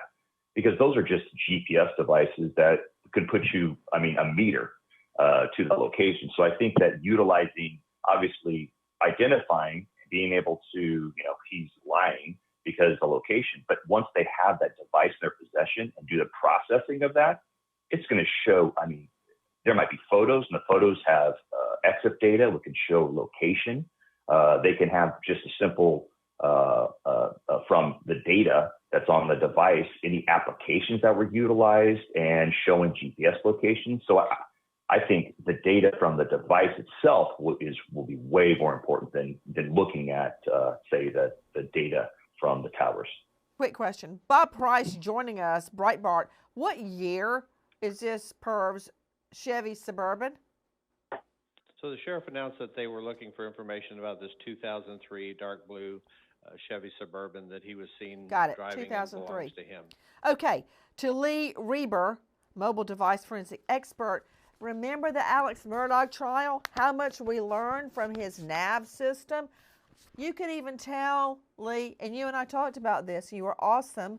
Because those are just GPS devices that could put you, a meter to the location. So I think that utilizing, obviously identifying, being able to, he's lying because of the location. But once they have that device in their possession and do the processing of that, it's going to show, there might be photos, and the photos have EXIF data, we can show location. They can have just a simple, from the data that's on the device, any applications that were utilized and showing GPS locations. So I think the data from the device itself will be way more important than looking at, say, the data from the towers. Quick question. Bob Price joining us, Breitbart. What year is this perv's Chevy Suburban? So the sheriff announced that they were looking for information about this 2003 dark blue Chevy Suburban that he was seen Got it, driving 2003. and belongs to him. Okay, to Lee Reber, mobile device forensic expert. Remember the Alex Murdaugh trial? How much we learned from his nav system? You could even tell, Lee, and you and I talked about this, you were awesome,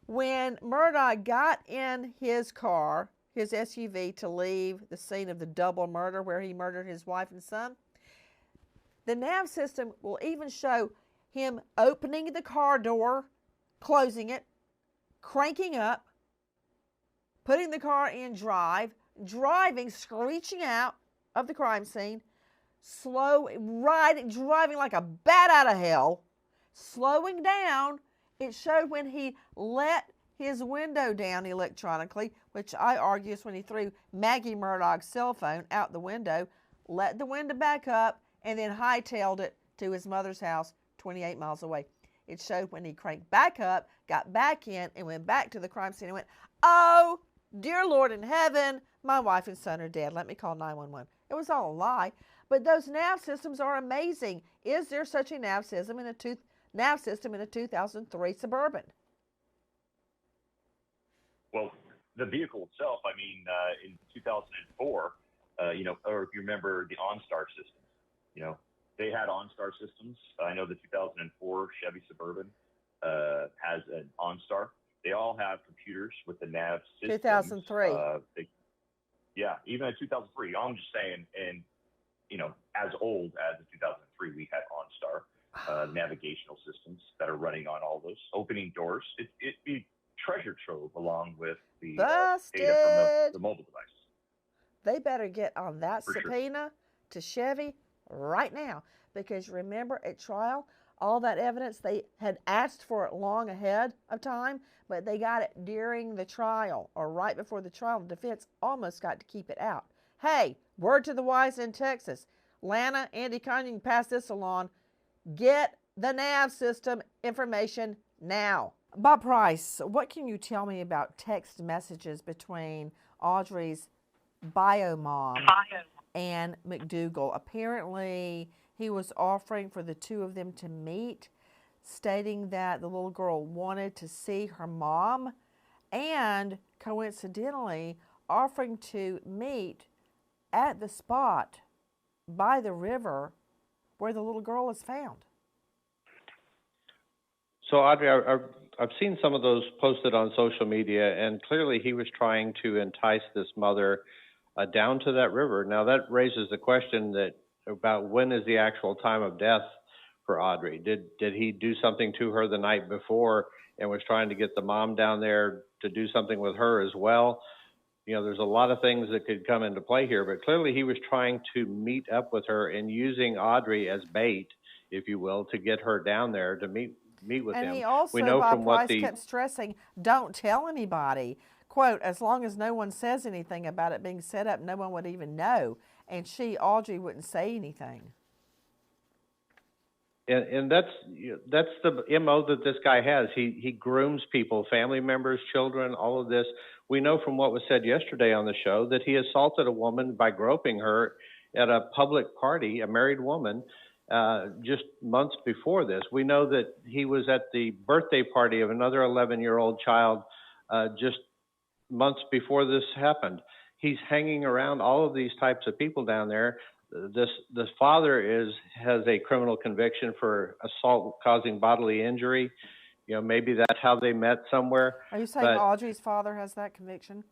when Murdaugh got in his car, his SUV, to leave the scene of the double murder where he murdered his wife and son, the nav system will even show him opening the car door, closing it, cranking up, putting the car in drive, driving, screeching out of the crime scene, driving like a bat out of hell, slowing down. It showed when he let his window down electronically, which I argue is when he threw Maggie Murdaugh's cell phone out the window, let the window back up, and then hightailed it to his mother's house 28 miles away. It showed when he cranked back up, got back in, and went back to the crime scene and went, "Oh, dear Lord in heaven, my wife and son are dead. Let me call 911. It was all a lie. But those nav systems are amazing. Is there such a nav system in a 2003 Suburban? Well, the vehicle itself, I mean, in 2004, or if you remember the OnStar systems, they had OnStar systems. I know the 2004 Chevy Suburban has an OnStar. They all have computers with the nav system. 2003. Yeah, even in 2003. I'm just saying, and as old as the 2003, we had OnStar navigational systems that are running on all those, opening doors. It'd be treasure trove along with the data from the mobile device. They better get on that For subpoena to Chevy right now, because remember at trial, all that evidence, they had asked for it long ahead of time, but they got it during the trial or right before the trial. The defense almost got to keep it out. Hey, word to the wise in Texas. Lana, Andy Conn, you can pass this along. Get the nav system information now. Bob Price, what can you tell me about text messages between Audrey's bio mom and McDougal? Apparently, he was offering for the two of them to meet, stating that the little girl wanted to see her mom, and coincidentally offering to meet at the spot by the river where the little girl is found. So, Audrey, I've seen some of those posted on social media, and clearly he was trying to entice this mother down to that river. Now, that raises the question about when is the actual time of death for Audrey. Did he do something to her the night before and was trying to get the mom down there to do something with her as well? There's a lot of things that could come into play here, but clearly he was trying to meet up with her and using Audrey as bait, if you will, to get her down there to meet with him. And he also, we know Bob from what Price kept stressing, don't tell anybody. Quote, as long as no one says anything about it being set up, no one would even know. And Audrey, wouldn't say anything. And that's the MO that this guy has. He grooms people, family members, children, all of this. We know from what was said yesterday on the show that he assaulted a woman by groping her at a public party, a married woman, just months before this. We know that he was at the birthday party of another 11-year-old child just months before this happened. He's hanging around all of these types of people down there. This father has a criminal conviction for assault causing bodily injury. Maybe that's how they met somewhere. Are you saying Audrey's father has that conviction?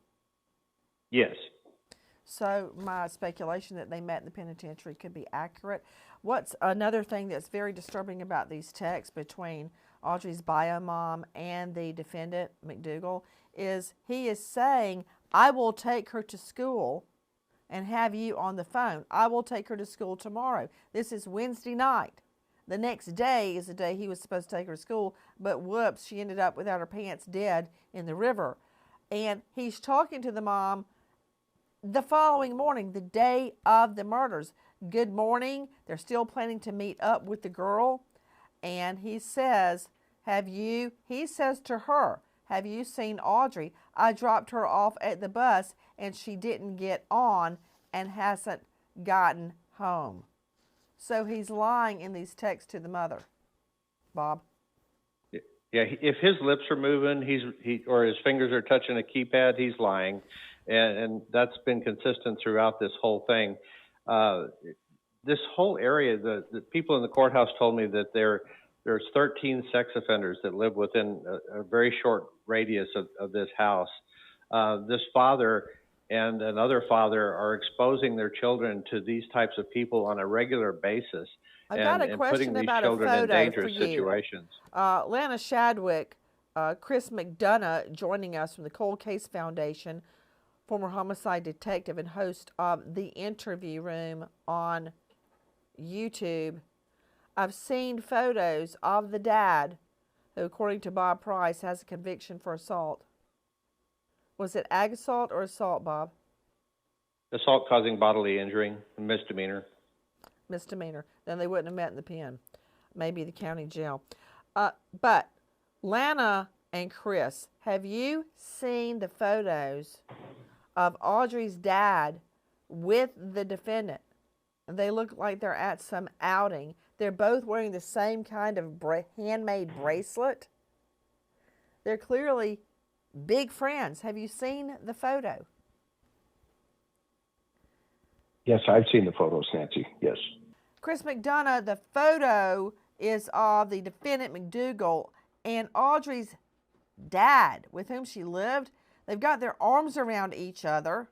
Yes. So my speculation that they met in the penitentiary could be accurate. What's another thing that's very disturbing about these texts between Audrey's bio mom and the defendant, McDougal, is he is saying, I will take her to school and have you on the phone. I will take her to school tomorrow. This is Wednesday night. The next day is the day he was supposed to take her to school, but whoops, she ended up without her pants dead in the river. And he's talking to the mom the following morning, the day of the murders. Good morning. They're still planning to meet up with the girl. And he says he says to her, have you seen Audrii? I dropped her off at the bus and she didn't get on and hasn't gotten home. So he's lying in these texts to the mother. Bob? Yeah, if his lips are moving, or his fingers are touching a keypad, he's lying, and that's been consistent throughout this whole thing. This whole area, the people in the courthouse told me that there's 13 sex offenders that live within a very short radius of this house. This father and another father are exposing their children to these types of people on a regular basis. I got a question about a photo for you. Situations. Lana Shadwick, Chris McDougal joining us from the Cold Case Foundation, former homicide detective and host of The Interview Room on YouTube. I've seen photos of the dad who, according to Bob Price, has a conviction for assault. Was it ag assault or assault, Bob? Assault causing bodily injury, misdemeanor. Misdemeanor. Then they wouldn't have met in the pen. Maybe the county jail. But Lana and Chris, have you seen the photos of Audrii's dad with the defendant? They look like they're at some outing. They're both wearing the same kind of handmade bracelet. They're clearly big friends. Have you seen the photo? Yes, I've seen the photos, Nancy. Yes. Chris McDougal, the photo is of the defendant McDougal and Audrii's dad, with whom she lived. They've got their arms around each other.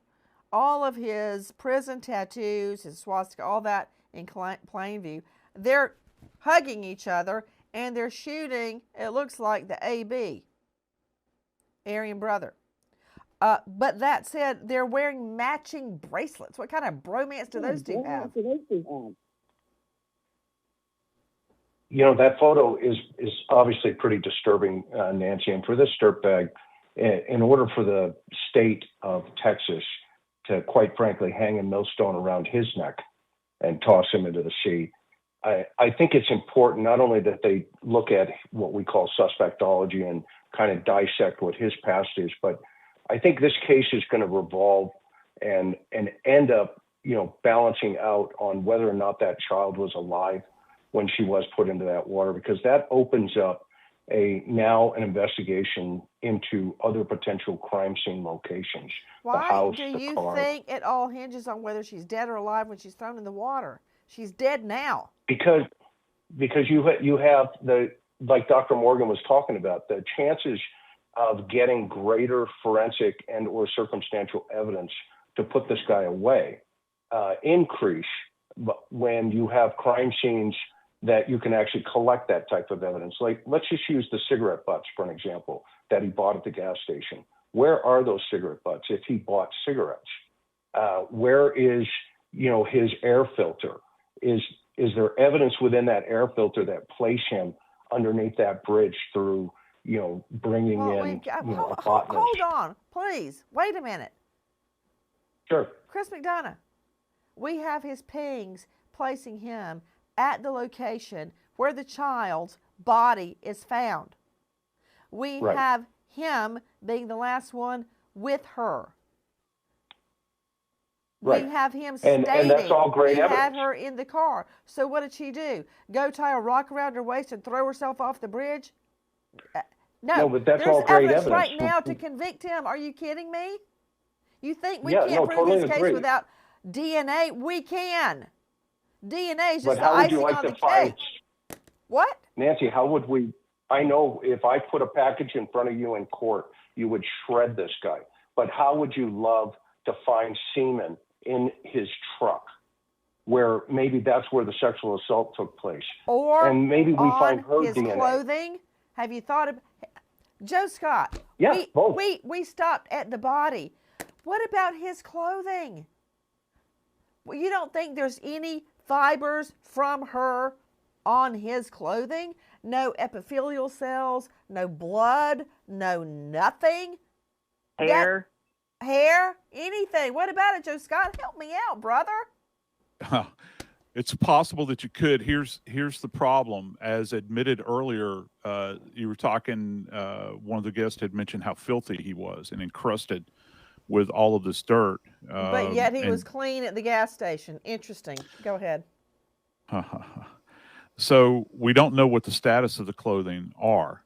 All of his prison tattoos, his swastika, all that in plain view. They're hugging each other, and they're shooting, it looks like, the AB, Aryan brother. But that said, they're wearing matching bracelets. What kind of bromance do those two have? You know, that photo is obviously pretty disturbing, Nancy. And for this dirtbag, in order for the state of Texas to, quite frankly, hang a millstone around his neck and toss him into the sea, I think it's important not only that they look at what we call suspectology and kind of dissect what his past is, but I think this case is going to revolve and end up, you know, balancing out on whether or not that child was alive when she was put into that water, because that opens up now an investigation into other potential crime scene locations. Why the house, do the you car. think it all hinges on whether she's dead or alive when she's thrown in the water? She's dead now. Because you have the, like Dr. Morgan was talking about, the chances of getting greater forensic and or circumstantial evidence to put this guy away increase when you have crime scenes that you can actually collect that type of evidence. Like, let's just use the cigarette butts for an example that he bought at the gas station. Where are those cigarette butts if he bought cigarettes? Where is, you know, his air filter? Is there evidence within that air filter that place him underneath that bridge through, you know, bringing in a botanist? Hold on, please. Wait a minute. Sure. Chris McDougal, we have his pings placing him at the location where the child's body is found. We have him being the last one with her. Right. We have him stating and that's all great he evidence. had her in the car. So what did she do? Go tie a rock around her waist and throw herself off the bridge? No, but that's there's all great evidence evidence right now to convict him. Are you kidding me? You think we can't prove totally this case agree. without DNA? We can. DNA is just But the how would icing you like on to the find, cake. What? Nancy, how would we, I know if I put a package in front of you in court, you would shred this guy. But how would you love to find semen in his truck, where maybe that's where the sexual assault took place? Or and maybe we on find her his DNA. clothing? Have you thought of Joe Scott? Yeah, both. We stopped at the body. What about his clothing? Well, you don't think there's any fibers from her on his clothing? No epithelial cells, no blood, no nothing? Hair? Hair? Anything? What about it, Joe Scott? Help me out, brother. It's possible that you could. Here's the problem. As admitted earlier, you were talking. One of the guests had mentioned how filthy he was and encrusted with all of this dirt. But yet he was clean at the gas station. Interesting. Go ahead. So we don't know what the status of the clothing are.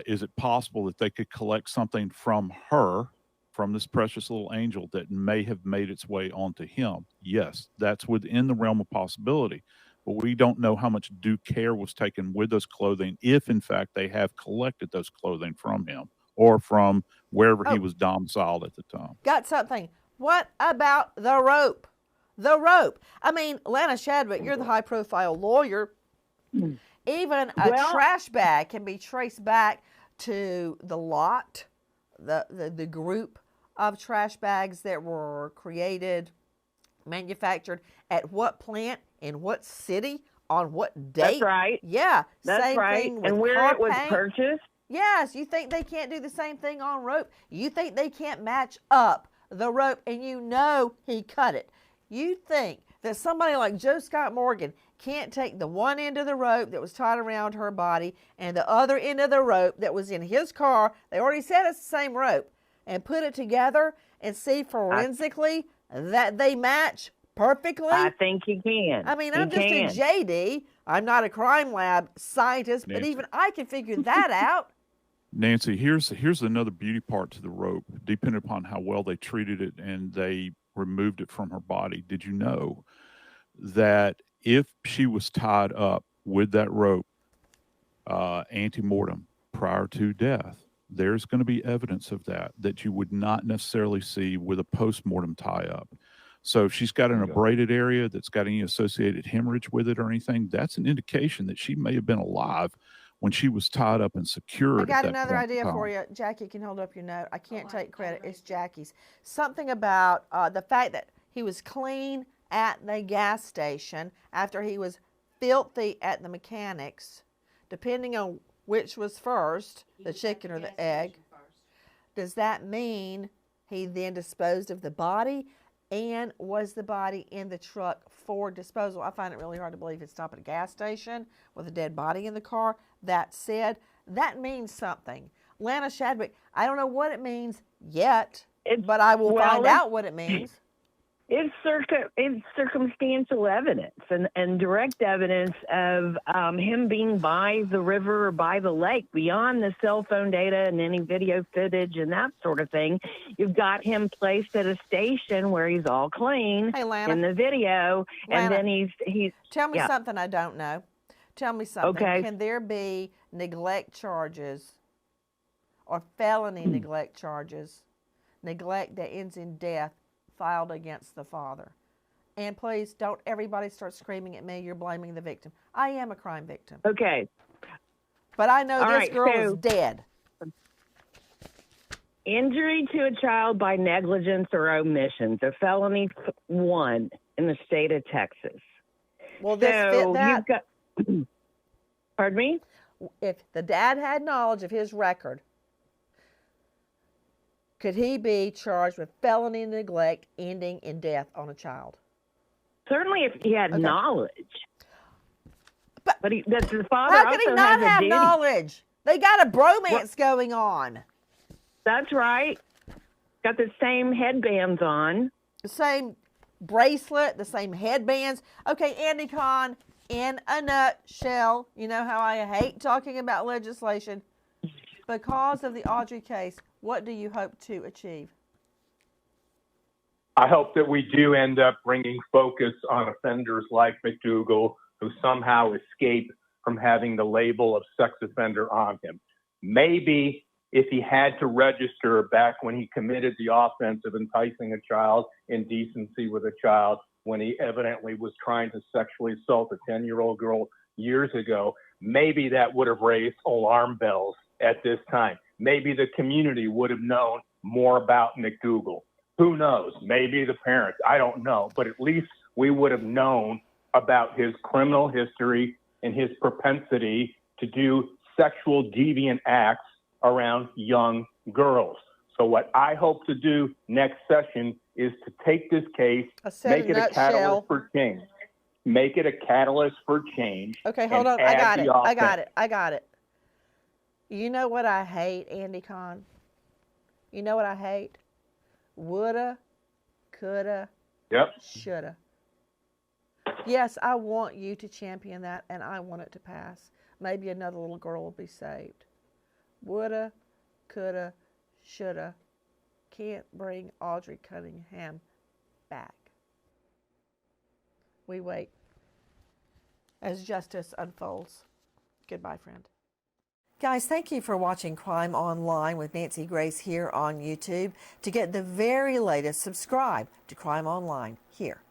Is it possible that they could collect something from her, from this precious little angel, that may have made its way onto him? Yes, that's within the realm of possibility. But we don't know how much due care was taken with those clothing, if in fact they have collected those clothing from him or from wherever he was domiciled at the time. Got something. What about the rope? The rope. I mean, Lana Shadwick, you're the high-profile lawyer. Even a trash bag can be traced back to the lot, the group of trash bags that were created, manufactured, at what plant, in what city, on what date. That's right. Yeah. That's same right. Thing with and where car it was paint. purchased. Yes. You think they can't do the same thing on rope? You think they can't match up the rope, and you know he cut it. You think that somebody like Joe Scott Morgan can't take the one end of the rope that was tied around her body and the other end of the rope that was in his car, they already said it's the same rope, and put it together and see forensically that they match perfectly? I think he can. I mean, I'm just a JD. I'm not a crime lab scientist, but even I can figure that out. Nancy, here's another beauty part to the rope, depending upon how well they treated it and they removed it from her body. Did you know that if she was tied up with that rope ante-mortem prior to death, there's going to be evidence of that you would not necessarily see with a post-mortem tie-up. So if she's got an abraded area that's got any associated hemorrhage with it or anything, that's an indication that she may have been alive when she was tied up and secured. I got another idea for you. Jackie can hold up your note. I can't take credit. It's Jackie's. Something about the fact that he was clean at the gas station after he was filthy at the mechanics, depending on which was first, the chicken or the egg. Does that mean he then disposed of the body? And was the body in the truck for disposal? I find it really hard to believe he'd stop at a gas station with a dead body in the car. That said, that means something. Lana Shadwick, I don't know what it means yet, but I will find out what it means. It's circumstantial evidence and direct evidence of him being by the river or by the lake, beyond the cell phone data and any video footage and that sort of thing. You've got him placed at a station where he's all clean in the video, and then he's Tell me something I don't know. Tell me something. Okay. Can there be neglect charges or felony neglect charges, neglect that ends in death, filed against the father? And please don't everybody start screaming at me, you're blaming the victim. I am a crime victim. Okay. But I know this girl is dead. Injury to a child by negligence or omission, a felony 1 in the state of Texas. Will this fit that? Pardon me? If the dad had knowledge of his record, could he be charged with felony neglect ending in death on a child? Certainly, if he had knowledge. But the father how could he not have duty. knowledge? They got a bromance going on. That's right. Got the same headbands on. The same bracelet, the same headbands. Okay, Andy Kahn, in a nutshell, you know how I hate talking about legislation. Because of the Audrii case, what do you hope to achieve? I hope that we do end up bringing focus on offenders like McDougal, who somehow escape from having the label of sex offender on him. Maybe if he had to register back when he committed the offense of enticing a child, indecency with a child, when he evidently was trying to sexually assault a 10-year-old girl years ago, maybe that would have raised alarm bells at this time. Maybe the community would have known more about McDougal. Who knows? Maybe the parents. I don't know. But at least we would have known about his criminal history and his propensity to do sexual deviant acts around young girls. So what I hope to do next session is to take this case, make it a catalyst for change. make it a catalyst for change. Okay, hold and on. I add got the it. offense. I got it. You know what I hate, Andy Kahn? You know what I hate? Woulda, coulda, Yep. shoulda. Yes, I want you to champion that, and I want it to pass. Maybe another little girl will be saved. Woulda, coulda, shoulda. Can't bring Audrii Cunningham back. We wait as justice unfolds. Goodbye, friend. Guys, thank you for watching Crime Online with Nancy Grace here on YouTube. To get the very latest, subscribe to Crime Online here